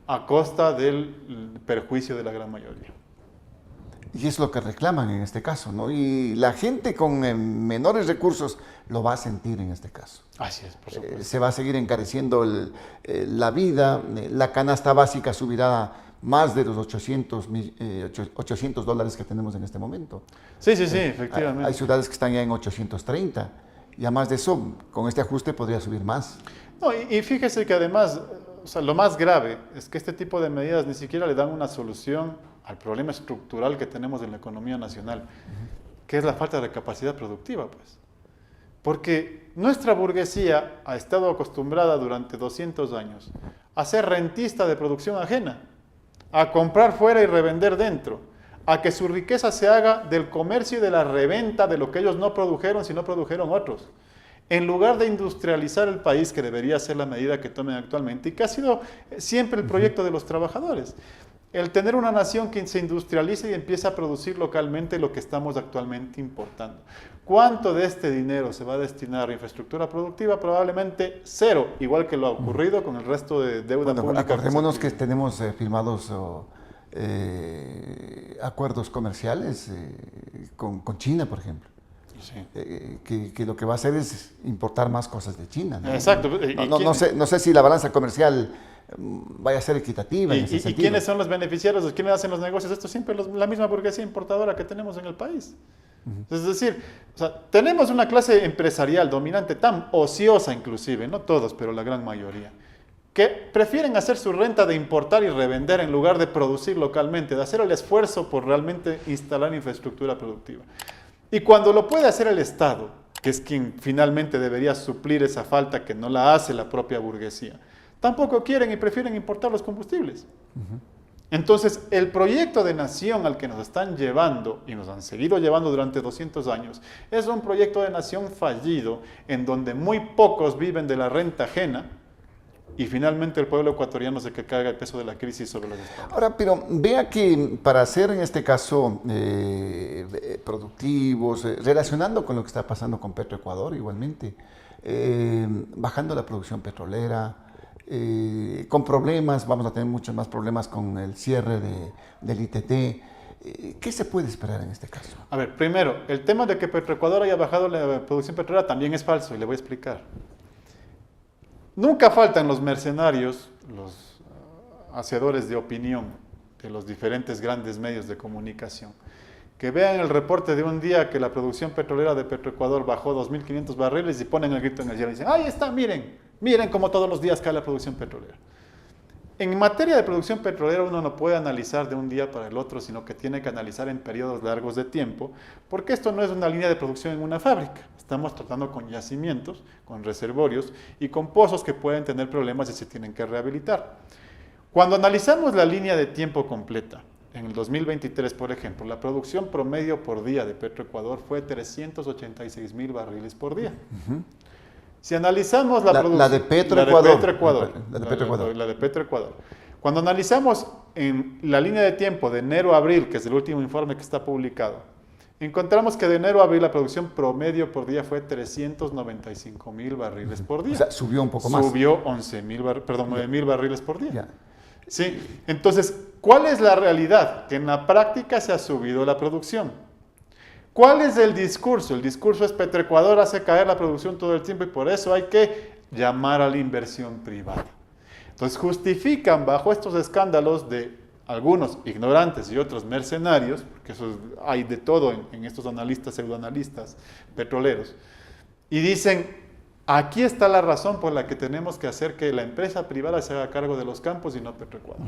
[SPEAKER 4] a costa del perjuicio de la gran mayoría.
[SPEAKER 3] Y es lo que reclaman en este caso, ¿no? Y la gente con menores recursos lo va a sentir en este caso.
[SPEAKER 4] Así es, por supuesto.
[SPEAKER 3] Se va a seguir encareciendo la vida, la canasta básica subirá más de los $800 que tenemos en este momento.
[SPEAKER 4] Sí, efectivamente.
[SPEAKER 3] Hay ciudades que están ya en 830 y además de eso, con este ajuste podría subir más.
[SPEAKER 4] No, y fíjese que además, o sea, lo más grave es que este tipo de medidas ni siquiera le dan una solución al problema estructural que tenemos en la economía nacional, que es la falta de capacidad productiva, pues. Porque nuestra burguesía ha estado acostumbrada durante 200 años a ser rentista de producción ajena, a comprar fuera y revender dentro, a que su riqueza se haga del comercio y de la reventa de lo que ellos no produjeron, sino produjeron otros. En lugar de industrializar el país, que debería ser la medida que tomen actualmente, y que ha sido siempre el proyecto de los trabajadores. El tener una nación que se industrialice y empiece a producir localmente lo que estamos actualmente importando. ¿Cuánto de este dinero se va a destinar a infraestructura productiva? Probablemente cero, igual que lo ha ocurrido con el resto de deuda pública.
[SPEAKER 3] Acordémonos que tenemos firmados acuerdos comerciales con China, por ejemplo. Sí. Que lo que va a hacer es importar más cosas de China, ¿no?
[SPEAKER 4] Exacto.
[SPEAKER 3] No sé si la balanza comercial vaya a ser equitativa en ese sentido.
[SPEAKER 4] ¿Y quiénes son los beneficiarios? ¿Quiénes hacen los negocios? Esto siempre es la misma burguesía importadora que tenemos en el país. Es decir, o sea, tenemos una clase empresarial dominante tan ociosa inclusive, no todos, pero la gran mayoría, que prefieren hacer su renta de importar y revender en lugar de producir localmente, de hacer el esfuerzo por realmente instalar infraestructura productiva. Y cuando lo puede hacer el Estado, que es quien finalmente debería suplir esa falta que no la hace la propia burguesía, tampoco quieren y prefieren importar los combustibles. Entonces, el proyecto de nación al que nos están llevando, y nos han seguido llevando durante 200 años, es un proyecto de nación fallido, en donde muy pocos viven de la renta ajena, y finalmente el pueblo ecuatoriano es el que carga el peso de la crisis sobre los estados.
[SPEAKER 3] Ahora, pero vea que para ser en este caso productivos, relacionando con lo que está pasando con Petroecuador igualmente, bajando la producción petrolera, con problemas, vamos a tener muchos más problemas con el cierre del ITT. ¿Qué se puede esperar en este caso?
[SPEAKER 4] A ver, primero, el tema de que Petroecuador haya bajado la producción petrolera también es falso, y le voy a explicar. Nunca faltan los mercenarios, los hacedores de opinión de los diferentes grandes medios de comunicación, que vean el reporte de un día que la producción petrolera de Petroecuador bajó 2.500 barriles y ponen el grito en el cielo y dicen, ahí está, miren cómo todos los días cae la producción petrolera. En materia de producción petrolera uno no puede analizar de un día para el otro, sino que tiene que analizar en periodos largos de tiempo, porque esto no es una línea de producción en una fábrica. Estamos tratando con yacimientos, con reservorios y con pozos que pueden tener problemas y se tienen que rehabilitar. Cuando analizamos la línea de tiempo completa, en el 2023, por ejemplo, la producción promedio por día de Petroecuador fue 386.000 barriles por día. Si analizamos
[SPEAKER 3] la de Petroecuador.
[SPEAKER 4] La de Petroecuador. Cuando analizamos en la línea de tiempo de enero a abril, que es el último informe que está publicado, encontramos que de enero a abril la producción promedio por día fue 395.000 barriles por día.
[SPEAKER 3] O sea, subió un poco más.
[SPEAKER 4] Subió 9.000 barriles por día. Ya. Sí, entonces, ¿cuál es la realidad? Que en la práctica se ha subido la producción. ¿Cuál es el discurso? El discurso es Petroecuador hace caer la producción todo el tiempo y por eso hay que llamar a la inversión privada. Entonces justifican bajo estos escándalos de algunos ignorantes y otros mercenarios, porque eso hay de todo en estos analistas, pseudoanalistas petroleros, y dicen, aquí está la razón por la que tenemos que hacer que la empresa privada se haga cargo de los campos y no Petroecuador.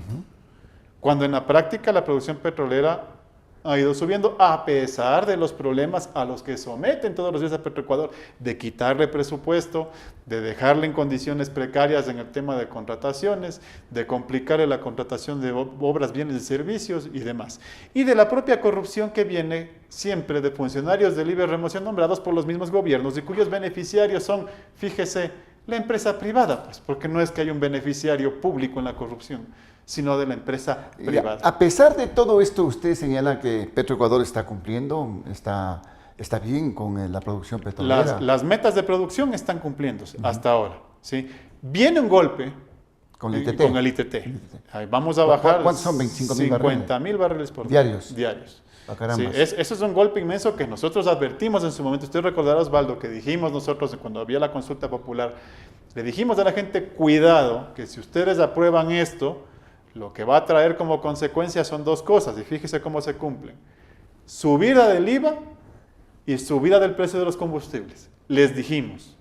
[SPEAKER 4] Cuando en la práctica la producción petrolera ha ido subiendo a pesar de los problemas a los que someten todos los días a Petroecuador, de quitarle presupuesto, de dejarle en condiciones precarias en el tema de contrataciones, de complicarle la contratación de obras, bienes y servicios y demás. Y de la propia corrupción que viene siempre de funcionarios de libre remoción nombrados por los mismos gobiernos y cuyos beneficiarios son, fíjese, la empresa privada, pues, porque no es que haya un beneficiario público en la corrupción, sino de la empresa privada.
[SPEAKER 3] A pesar de todo esto, usted señala que Petroecuador está cumpliendo, está bien con la producción petrolera.
[SPEAKER 4] Las metas de producción están cumpliéndose hasta ahora. ¿Sí? Viene un golpe
[SPEAKER 3] con el ITT.
[SPEAKER 4] Ahí vamos a bajar.
[SPEAKER 3] ¿Cuántos son?
[SPEAKER 4] 50.000 barriles por día. Diarios. Sí, eso es un golpe inmenso que nosotros advertimos en su momento. Usted recordará, Osvaldo, que dijimos nosotros cuando había la consulta popular, le dijimos a la gente, cuidado, que si ustedes aprueban esto, lo que va a traer como consecuencia son dos cosas, y fíjese cómo se cumplen. Subida del IVA y subida del precio de los combustibles. Les dijimos.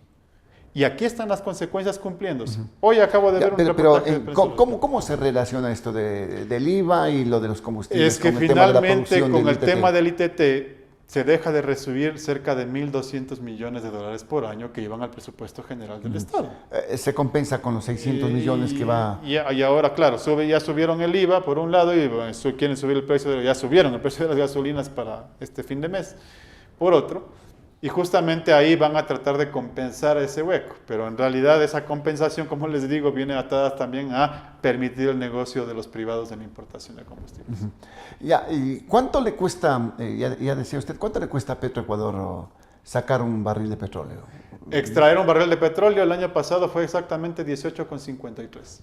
[SPEAKER 4] Y aquí están las consecuencias cumpliéndose. Hoy acabo de ver un reportaje de
[SPEAKER 3] ¿cómo se relaciona esto del IVA y lo de los combustibles?
[SPEAKER 4] Es que finalmente con el tema del ITT se deja de recibir cerca de 1.200 millones de dólares por año que iban al presupuesto general del Estado.
[SPEAKER 3] Se compensa con los 600 millones que va...
[SPEAKER 4] Y ahora, claro, ya subieron el IVA por un lado y quieren subir el precio, ya subieron el precio de las gasolinas para este fin de mes, por otro. Y justamente ahí van a tratar de compensar ese hueco, pero en realidad esa compensación, como les digo, viene atada también a permitir el negocio de los privados en la importación de combustibles.
[SPEAKER 3] ¿Y cuánto le cuesta, ya decía usted, cuánto le cuesta a Petroecuador sacar un barril de petróleo?
[SPEAKER 4] Extraer un barril de petróleo el año pasado fue exactamente 18,53.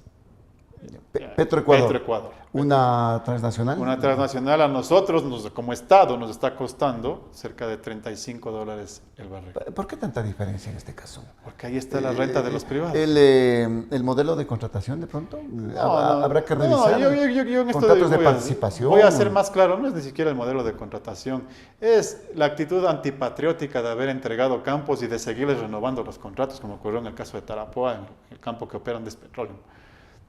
[SPEAKER 3] Petroecuador. ¿Una transnacional?
[SPEAKER 4] Una transnacional a nosotros, como Estado, nos está costando cerca de $35 el barril.
[SPEAKER 3] ¿Por qué tanta diferencia en este caso?
[SPEAKER 4] Porque ahí está la renta de los privados.
[SPEAKER 3] ¿El modelo de contratación de pronto? ¿Habrá que revisar?
[SPEAKER 4] Yo en esto
[SPEAKER 3] contratos de participación.
[SPEAKER 4] Voy a ser más claro, no es ni siquiera el modelo de contratación, es la actitud antipatriótica de haber entregado campos y de seguirles renovando los contratos, como ocurrió en el caso de Tarapoa, en el campo que opera en Despetróleo.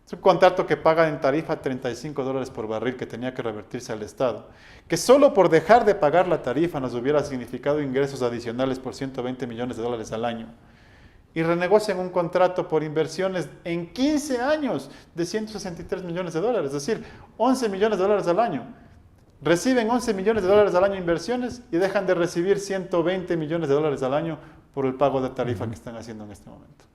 [SPEAKER 4] Es un contrato que paga en tarifa $35 por barril que tenía que revertirse al Estado, que solo por dejar de pagar la tarifa nos hubiera significado ingresos adicionales por $120 millones al año. Y renegocian un contrato por inversiones en 15 años de $163 millones, es decir, $11 millones al año. Reciben $11 millones al año inversiones y dejan de recibir $120 millones al año por el pago de tarifa que están haciendo en este momento.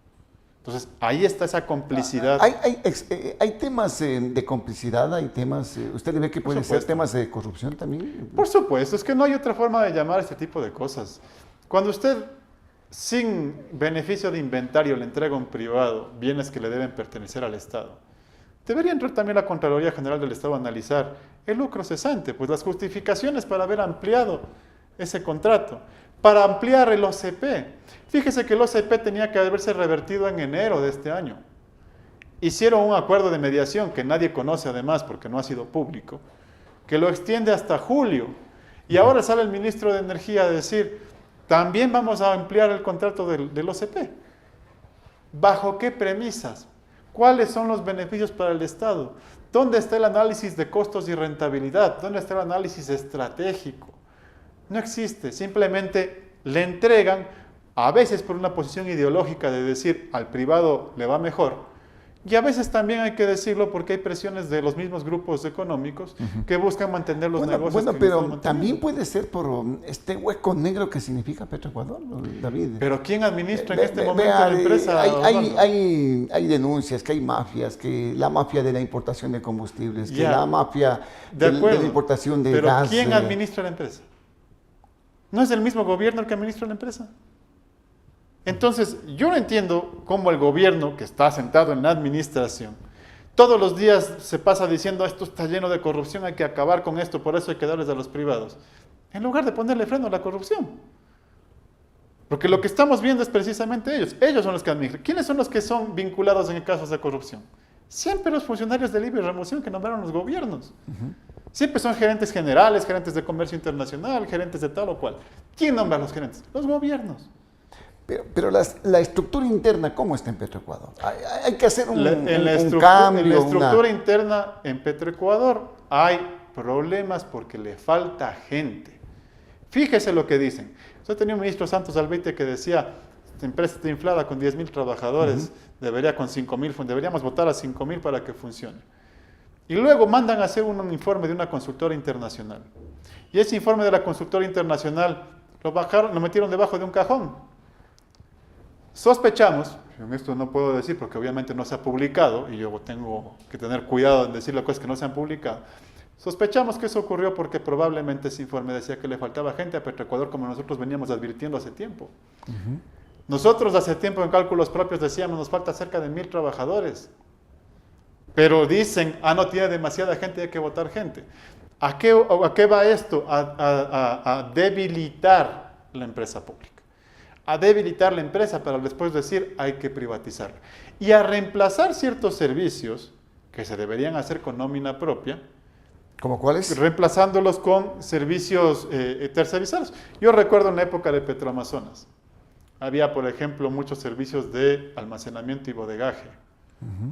[SPEAKER 4] Entonces, ahí está esa complicidad.
[SPEAKER 3] Hay temas de complicidad, hay temas, ¿usted le ve que pueden ser temas de corrupción también?
[SPEAKER 4] Por supuesto, es que no hay otra forma de llamar a este tipo de cosas. Cuando usted, sin beneficio de inventario, le entrega a un privado bienes que le deben pertenecer al Estado, debería entrar también la Contraloría General del Estado a analizar el lucro cesante, pues las justificaciones para haber ampliado ese contrato, para ampliar el OCP. Fíjese que el OCP tenía que haberse revertido en enero de este año. Hicieron un acuerdo de mediación que nadie conoce además porque no ha sido público, que lo extiende hasta julio. Y ahora sale el ministro de Energía a decir, también vamos a ampliar el contrato del OCP. ¿Bajo qué premisas? ¿Cuáles son los beneficios para el Estado? ¿Dónde está el análisis de costos y rentabilidad? ¿Dónde está el análisis estratégico? No existe, simplemente le entregan, a veces por una posición ideológica de decir al privado le va mejor, y a veces también hay que decirlo porque hay presiones de los mismos grupos económicos que buscan mantener los negocios.
[SPEAKER 3] Bueno, pero también puede ser por este hueco negro que significa Petroecuador, David.
[SPEAKER 4] Pero ¿quién administra en este momento la empresa?
[SPEAKER 3] Hay denuncias, que hay mafias, que la mafia de la importación de combustibles, que la mafia de la importación de gas.
[SPEAKER 4] ¿Pero quién administra la empresa? ¿No es el mismo gobierno el que administra la empresa? Entonces, yo no entiendo cómo el gobierno, que está sentado en la administración, todos los días se pasa diciendo esto está lleno de corrupción, hay que acabar con esto, por eso hay que darles a los privados, en lugar de ponerle freno a la corrupción. Porque lo que estamos viendo es precisamente ellos son los que administran. ¿Quiénes son los que son vinculados en casos de corrupción? Siempre los funcionarios de libre remoción que nombraron los gobiernos. Siempre son gerentes generales, gerentes de comercio internacional, gerentes de tal o cual. ¿Quién nombra a los gerentes? Los gobiernos.
[SPEAKER 3] Pero la estructura interna, ¿cómo está en Petroecuador? Hay que hacer un cambio.
[SPEAKER 4] En la estructura interna en Petroecuador hay problemas porque le falta gente. Fíjese lo que dicen. Yo tenía un ministro Santos Albeite que decía, esta empresa está inflada con 10,000 trabajadores, deberíamos votar a 5,000 para que funcione. Y luego mandan a hacer un informe de una consultora internacional. Y ese informe de la consultora internacional lo metieron debajo de un cajón. Sospechamos, en esto no puedo decir porque obviamente no se ha publicado, y yo tengo que tener cuidado en decir las cosas que no se han publicado, sospechamos que eso ocurrió porque probablemente ese informe decía que le faltaba gente a Petroecuador como nosotros veníamos advirtiendo hace tiempo. Nosotros hace tiempo en cálculos propios decíamos nos falta cerca de 1,000 trabajadores, pero dicen, no tiene demasiada gente, hay que votar gente. ¿A qué va esto? A debilitar la empresa pública. A debilitar la empresa para después decir hay que privatizarla. Y a reemplazar ciertos servicios que se deberían hacer con nómina propia.
[SPEAKER 3] ¿Cómo cuáles?
[SPEAKER 4] Reemplazándolos con servicios tercerizados. Yo recuerdo en la época de Petroamazonas. Había, por ejemplo, muchos servicios de almacenamiento y bodegaje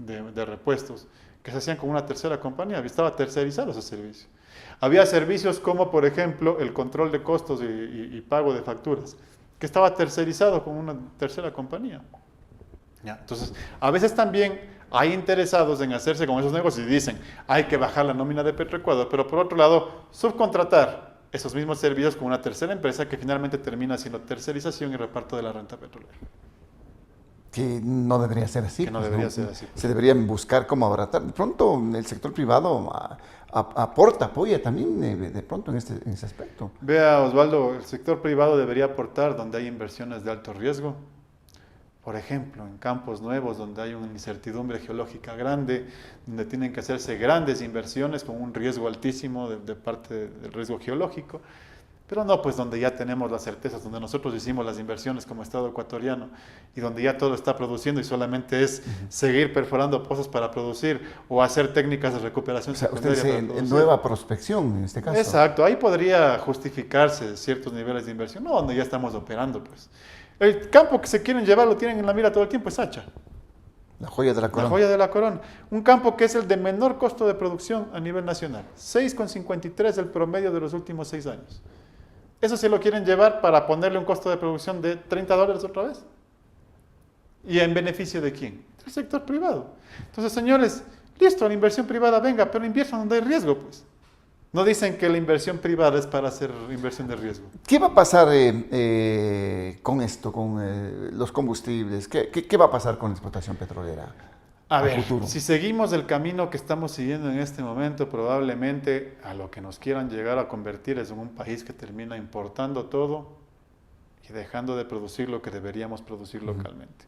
[SPEAKER 4] de repuestos que se hacían con una tercera compañía. Estaba tercerizado ese servicio. Había servicios como, por ejemplo, el control de costos y pago de facturas, que estaba tercerizado con una tercera compañía. Entonces, a veces también hay interesados en hacerse con esos negocios y dicen, hay que bajar la nómina de Petroecuador, pero por otro lado, subcontratar esos mismos servicios con una tercera empresa que finalmente termina siendo tercerización y reparto de la renta petrolera.
[SPEAKER 3] Que no debería ser así.
[SPEAKER 4] Que no debería ser así.
[SPEAKER 3] Se deberían buscar cómo abaratar. De pronto el sector privado apoya también de pronto en ese aspecto.
[SPEAKER 4] Vea, Osvaldo, el sector privado debería aportar donde hay inversiones de alto riesgo. Por ejemplo, en campos nuevos donde hay una incertidumbre geológica grande, donde tienen que hacerse grandes inversiones con un riesgo altísimo de parte del riesgo geológico. Pero no, pues donde ya tenemos las certezas, donde nosotros hicimos las inversiones como Estado ecuatoriano y donde ya todo está produciendo y solamente es seguir perforando pozos para producir o hacer técnicas de recuperación secundaria.
[SPEAKER 3] Usted dice en nueva prospección en este caso.
[SPEAKER 4] Exacto, ahí podría justificarse ciertos niveles de inversión, no donde ya estamos operando, pues. El campo que se quieren llevar lo tienen en la mira todo el tiempo, es Hacha.
[SPEAKER 3] La joya de la corona.
[SPEAKER 4] La joya de la corona. Un campo que es el de menor costo de producción a nivel nacional. 6,53 el promedio de los últimos 6 años. ¿Eso se lo quieren llevar para ponerle un costo de producción de $30 otra vez? ¿Y en beneficio de quién? Del sector privado. Entonces, señores, listo, la inversión privada venga, pero inviertan donde hay riesgo, pues. No dicen que la inversión privada es para hacer inversión de riesgo.
[SPEAKER 3] ¿Qué va a pasar con esto, con los combustibles? ¿Qué va a pasar con la explotación petrolera?
[SPEAKER 4] A ver,
[SPEAKER 3] futuro?
[SPEAKER 4] Si seguimos el camino que estamos siguiendo en este momento, probablemente a lo que nos quieran llegar a convertir es en un país que termina importando todo y dejando de producir lo que deberíamos producir localmente.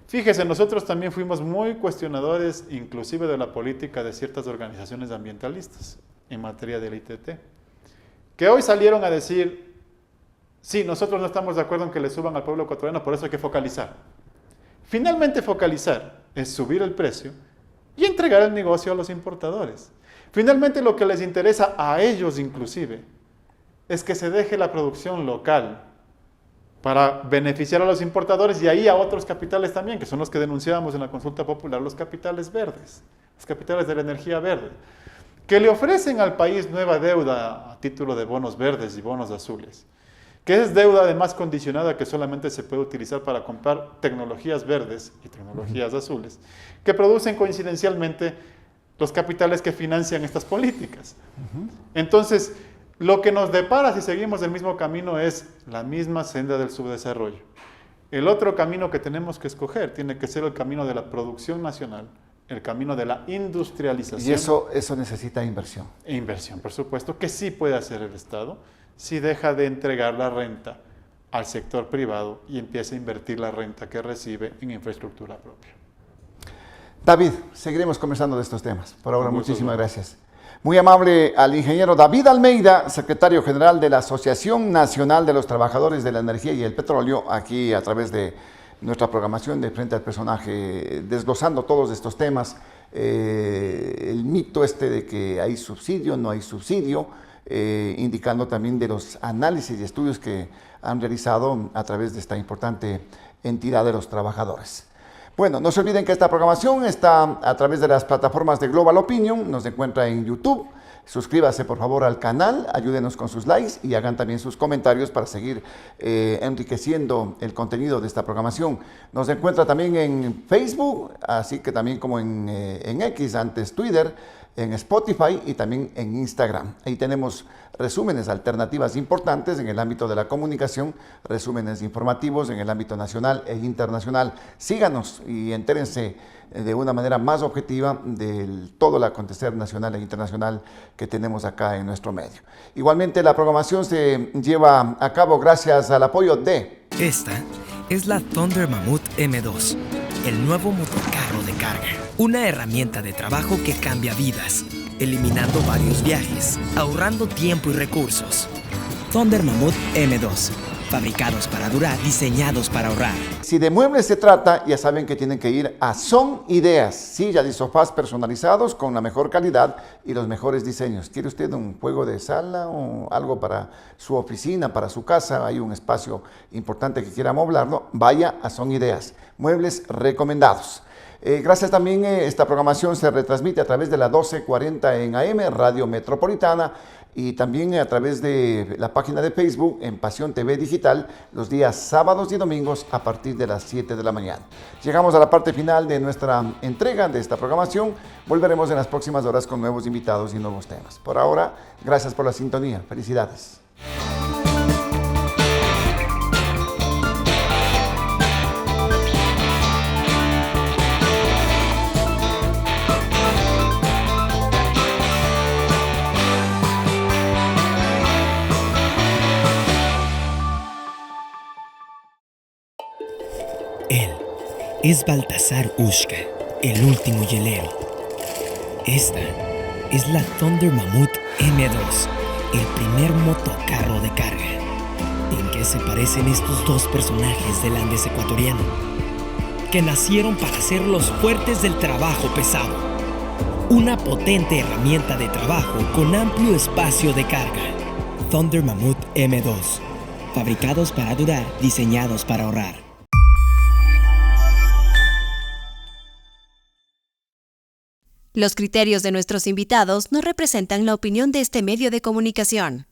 [SPEAKER 4] Fíjese, nosotros también fuimos muy cuestionadores, inclusive de la política de ciertas organizaciones ambientalistas en materia del ITT, que hoy salieron a decir, sí, nosotros no estamos de acuerdo en que le suban al pueblo ecuatoriano, por eso hay que focalizar. Finalmente focalizar es subir el precio y entregar el negocio a los importadores. Finalmente lo que les interesa a ellos inclusive es que se deje la producción local para beneficiar a los importadores y ahí a otros capitales también, que son los que denunciábamos en la consulta popular, los capitales verdes, los capitales de la energía verde, que le ofrecen al país nueva deuda a título de bonos verdes y bonos azules, que es deuda además condicionada que solamente se puede utilizar para comprar tecnologías verdes y tecnologías azules, que producen coincidencialmente los capitales que financian estas políticas. Entonces, lo que nos depara si seguimos el mismo camino es la misma senda del subdesarrollo. El otro camino que tenemos que escoger tiene que ser el camino de la producción nacional, el camino de la industrialización.
[SPEAKER 3] Y eso necesita inversión.
[SPEAKER 4] E inversión, por supuesto, que sí puede hacer el Estado si deja de entregar la renta al sector privado y empieza a invertir la renta que recibe en infraestructura propia.
[SPEAKER 3] David, seguiremos conversando de estos temas. Por ahora, muchísimas gracias. Muy amable al ingeniero David Almeida, secretario general de la Asociación Nacional de los Trabajadores de la Energía y el Petróleo, aquí a través de nuestra programación de Frente al Personaje, desglosando todos estos temas, el mito de que hay subsidio, no hay subsidio, indicando también de los análisis y estudios que han realizado a través de esta importante entidad de los trabajadores. Bueno, no se olviden que esta programación está a través de las plataformas de Global Opinion, nos encuentra en YouTube. Suscríbase por favor al canal, ayúdenos con sus likes y hagan también sus comentarios para seguir enriqueciendo el contenido de esta programación. Nos encuentra también en Facebook, así que también como en X, antes Twitter, en Spotify y también en Instagram. Ahí tenemos resúmenes, alternativas importantes en el ámbito de la comunicación, resúmenes informativos en el ámbito nacional e internacional. Síganos y entérense de una manera más objetiva de todo el acontecer nacional e internacional que tenemos acá en nuestro medio. Igualmente la programación se lleva a cabo gracias al apoyo de...
[SPEAKER 2] Esta es la Thunder Mammoth M2, el nuevo motocarro de carga. Una herramienta de trabajo que cambia vidas, eliminando varios viajes, ahorrando tiempo y recursos. Thunder Mammoth M2, fabricados para durar, diseñados para ahorrar.
[SPEAKER 3] Si de muebles se trata, ya saben que tienen que ir a Son Ideas, sillas y sofás personalizados con la mejor calidad y los mejores diseños. ¿Quiere usted un juego de sala o algo para su oficina, para su casa? Hay un espacio importante que quiera amoblarlo, vaya a Son Ideas, muebles recomendados. Gracias también, esta programación se retransmite a través de la 1240 en AM, Radio Metropolitana, y también a través de la página de Facebook en Pasión TV Digital, los días sábados y domingos a partir de las 7 de la mañana. Llegamos a la parte final de nuestra entrega de esta programación. Volveremos en las próximas horas con nuevos invitados y nuevos temas. Por ahora, gracias por la sintonía. Felicidades.
[SPEAKER 2] Él es Baltasar Ushka, el último hielero. Esta es la Thunder Mammoth M2, el primer motocarro de carga. ¿En qué se parecen estos dos personajes del Andes ecuatoriano? Que nacieron para ser los fuertes del trabajo pesado. Una potente herramienta de trabajo con amplio espacio de carga. Thunder Mammoth M2, fabricados para durar, diseñados para ahorrar.
[SPEAKER 1] Los criterios de nuestros invitados no representan la opinión de este medio de comunicación.